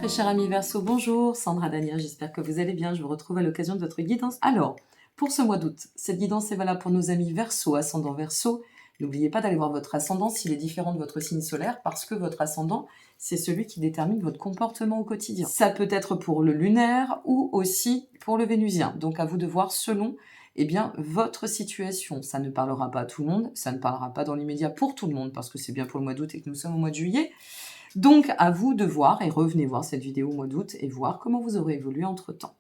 Très cher ami Verseau, bonjour, Sandra Daniel, j'espère que vous allez bien, je vous retrouve à l'occasion de votre guidance. Alors, pour ce mois d'août, cette guidance est valable pour nos amis Verseau, ascendant Verseau. N'oubliez pas d'aller voir votre ascendant s'il est différent de votre signe solaire, parce que votre ascendant, c'est celui qui détermine votre comportement au quotidien. Ça peut être pour le lunaire ou aussi pour le vénusien, donc à vous de voir selon votre situation. Ça ne parlera pas à tout le monde, ça ne parlera pas dans l'immédiat pour tout le monde, parce que c'est bien pour le mois d'août et que nous sommes au mois de juillet. Donc, à vous de voir, et revenez voir cette vidéo au mois d'août, et voir comment vous aurez évolué entre-temps.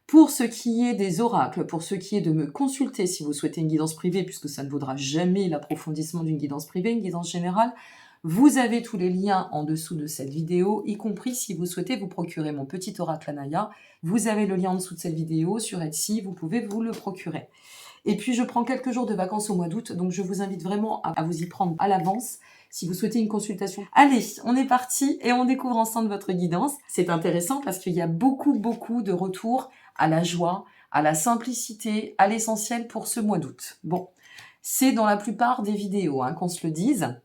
Pour ce qui est des oracles, pour ce qui est de me consulter si vous souhaitez une guidance privée, puisque ça ne vaudra jamais l'approfondissement d'une guidance privée, une guidance générale, vous avez tous les liens en dessous de cette vidéo, y compris si vous souhaitez vous procurer mon petit oracle Anaya. Vous avez le lien en dessous de cette vidéo, sur Etsy, vous pouvez vous le procurer. Et puis, je prends quelques jours de vacances au mois d'août, donc je vous invite vraiment à vous y prendre à l'avance si vous souhaitez une consultation. Allez, on est parti et on découvre ensemble votre guidance. C'est intéressant parce qu'il y a beaucoup de retours à la joie, à la simplicité, à l'essentiel pour ce mois d'août. Bon, c'est dans la plupart des vidéos, qu'on se le dise,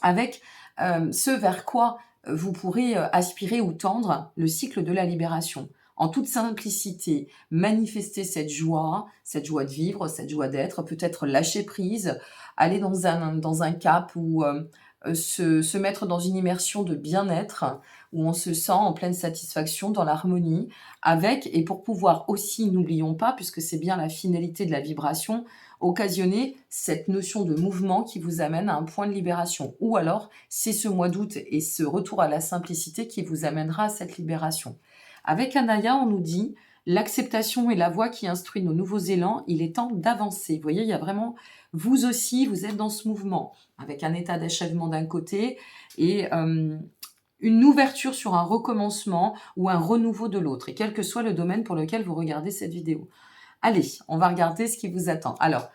avec ce vers quoi vous pourrez aspirer ou tendre le cycle de la libération. En toute simplicité, manifester cette joie de vivre, cette joie d'être, peut-être lâcher prise, aller dans un cap ou se mettre dans une immersion de bien-être, où on se sent en pleine satisfaction, dans l'harmonie, avec, et pour pouvoir aussi, n'oublions pas, puisque c'est bien la finalité de la vibration, occasionner cette notion de mouvement qui vous amène à un point de libération. Ou alors, c'est ce mois d'août et ce retour à la simplicité qui vous amènera à cette libération. Avec Anaya, on nous dit l'acceptation est la voie qui instruit nos nouveaux élans, il est temps d'avancer. Vous voyez, il y a vraiment, vous aussi, vous êtes dans ce mouvement, avec un état d'achèvement d'un côté et une ouverture sur un recommencement ou un renouveau de l'autre, et quel que soit le domaine pour lequel vous regardez cette vidéo. Allez, on va regarder ce qui vous attend. Alors,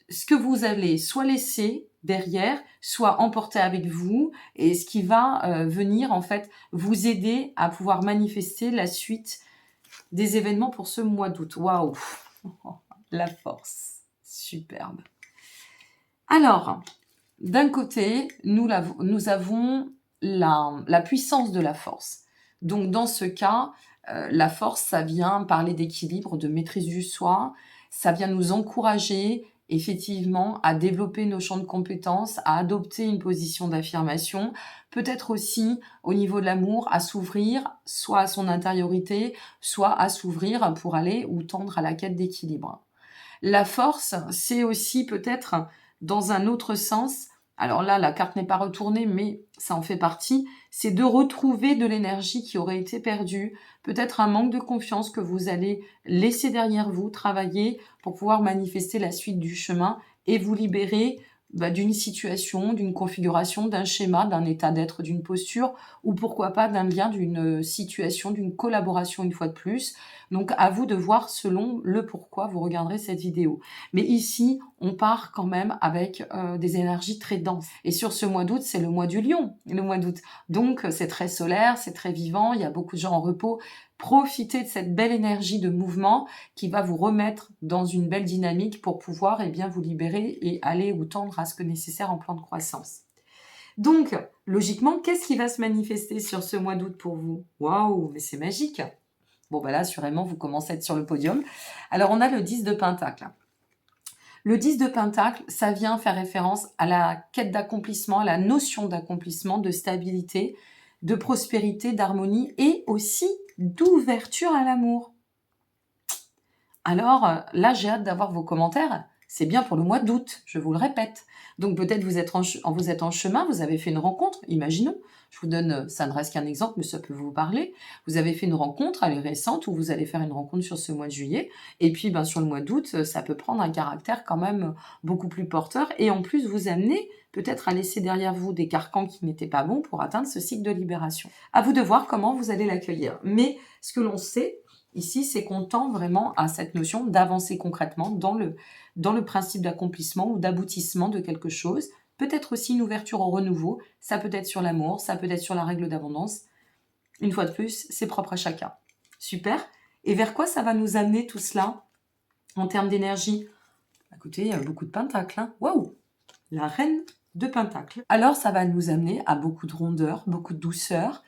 ce que vous allez soit laisser derrière, soit emporter avec vous, et ce qui va venir en fait vous aider à pouvoir manifester la suite des événements pour ce mois d'août. Waouh, la force, superbe. Alors, d'un côté, nous avons la puissance de la force. Donc, dans ce cas, la force, ça vient parler d'équilibre, de maîtrise du soi, ça vient nous encourager effectivement à développer nos champs de compétences, à adopter une position d'affirmation, peut-être aussi au niveau de l'amour, à s'ouvrir soit à son intériorité, soit à s'ouvrir pour aller ou tendre à la quête d'équilibre. La force, c'est aussi peut-être dans un autre sens, alors là, la carte n'est pas retournée, mais ça en fait partie, c'est de retrouver de l'énergie qui aurait été perdue, peut-être un manque de confiance que vous allez laisser derrière vous, travailler pour pouvoir manifester la suite du chemin et vous libérer d'une situation, d'une configuration, d'un schéma, d'un état d'être, d'une posture, ou pourquoi pas d'un lien, d'une situation, d'une collaboration une fois de plus. Donc à vous de voir selon le pourquoi vous regarderez cette vidéo. Mais ici, on part quand même avec des énergies très denses. Et sur ce mois d'août, c'est le mois du lion, le mois d'août. Donc c'est très solaire, c'est très vivant, il y a beaucoup de gens en repos. Profitez de cette belle énergie de mouvement qui va vous remettre dans une belle dynamique pour pouvoir vous libérer et aller ou tendre à ce que nécessaire en plan de croissance. Donc, logiquement, qu'est-ce qui va se manifester sur ce mois d'août pour vous? Waouh, mais c'est magique! Bon, là, assurément, vous commencez à être sur le podium. Alors, on a le 10 de Pentacle. Le 10 de Pentacle, ça vient faire référence à la quête d'accomplissement, à la notion d'accomplissement, de stabilité, de prospérité, d'harmonie et aussi d'ouverture à l'amour. Alors là, j'ai hâte d'avoir vos commentaires. C'est bien pour le mois d'août, je vous le répète. Donc peut-être vous êtes en chemin, vous avez fait une rencontre, imaginons. Je vous donne, ça ne reste qu'un exemple, mais ça peut vous parler. Vous avez fait une rencontre, elle est récente, ou vous allez faire une rencontre sur ce mois de juillet. Et puis sur le mois d'août, ça peut prendre un caractère quand même beaucoup plus porteur. Et en plus, vous amener peut-être à laisser derrière vous des carcans qui n'étaient pas bons pour atteindre ce cycle de libération. À vous de voir comment vous allez l'accueillir. Mais ce que l'on sait, ici, c'est qu'on tend vraiment à cette notion d'avancer concrètement dans le principe d'accomplissement ou d'aboutissement de quelque chose. Peut-être aussi une ouverture au renouveau. Ça peut être sur l'amour, ça peut être sur la règle d'abondance. Une fois de plus, c'est propre à chacun. Super. Et vers quoi ça va nous amener tout cela en termes d'énergie? Écoutez, il y a beaucoup de pentacles. Waouh! La reine de pentacles. Alors, ça va nous amener à beaucoup de rondeur, beaucoup de douceur,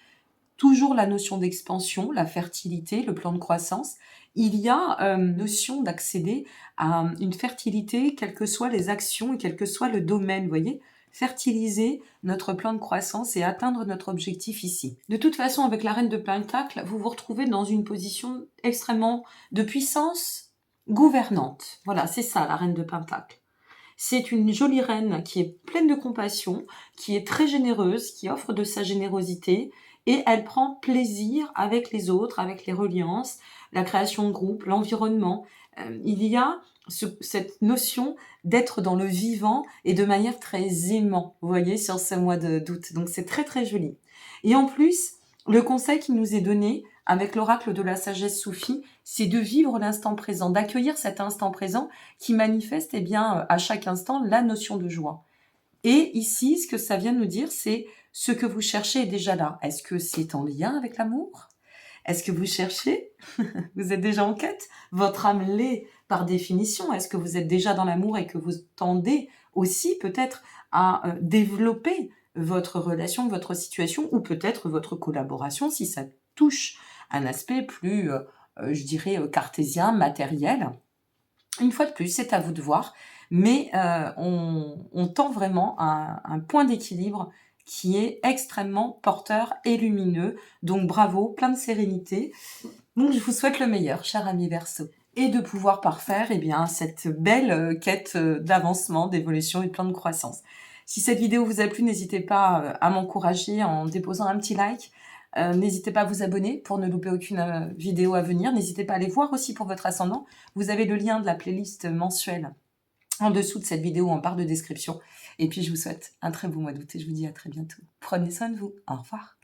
toujours la notion d'expansion, la fertilité, le plan de croissance. Il y a notion d'accéder à une fertilité, quelles que soient les actions et quel que soit le domaine, vous voyez, fertiliser notre plan de croissance et atteindre notre objectif ici. De toute façon, avec la reine de Pentacle, vous vous retrouvez dans une position extrêmement de puissance gouvernante. Voilà, c'est ça la reine de Pentacle. C'est une jolie reine qui est pleine de compassion, qui est très généreuse, qui offre de sa générosité et elle prend plaisir avec les autres, avec les reliances, la création de groupe, l'environnement. Il y a cette notion d'être dans le vivant et de manière très aimant, vous voyez, sur ce mois d'août. Donc c'est très très joli. Et en plus, le conseil qui nous est donné avec l'oracle de la sagesse soufie, c'est de vivre l'instant présent, d'accueillir cet instant présent qui manifeste à chaque instant la notion de joie. Et ici, ce que ça vient nous dire, c'est ce que vous cherchez est déjà là. Est-ce que c'est en lien avec l'amour ? Est-ce que vous cherchez ? Vous êtes déjà en quête ? Votre âme l'est par définition. Est-ce que vous êtes déjà dans l'amour et que vous tendez aussi peut-être à développer votre relation, votre situation ou peut-être votre collaboration si ça touche un aspect plus, je dirais, cartésien, matériel. Une fois de plus, c'est à vous de voir, mais on tend vraiment à un point d'équilibre qui est extrêmement porteur et lumineux. Donc bravo, plein de sérénité. Donc je vous souhaite le meilleur, cher ami Verseau. Et de pouvoir parfaire cette belle quête d'avancement, d'évolution et de plan de croissance. Si cette vidéo vous a plu, n'hésitez pas à m'encourager en déposant un petit like. N'hésitez pas à vous abonner pour ne louper aucune vidéo à venir. N'hésitez pas à aller voir aussi pour votre ascendant. Vous avez le lien de la playlist mensuelle en dessous de cette vidéo en barre de description. Et puis je vous souhaite un très beau mois d'août et je vous dis à très bientôt. Prenez soin de vous. Au revoir.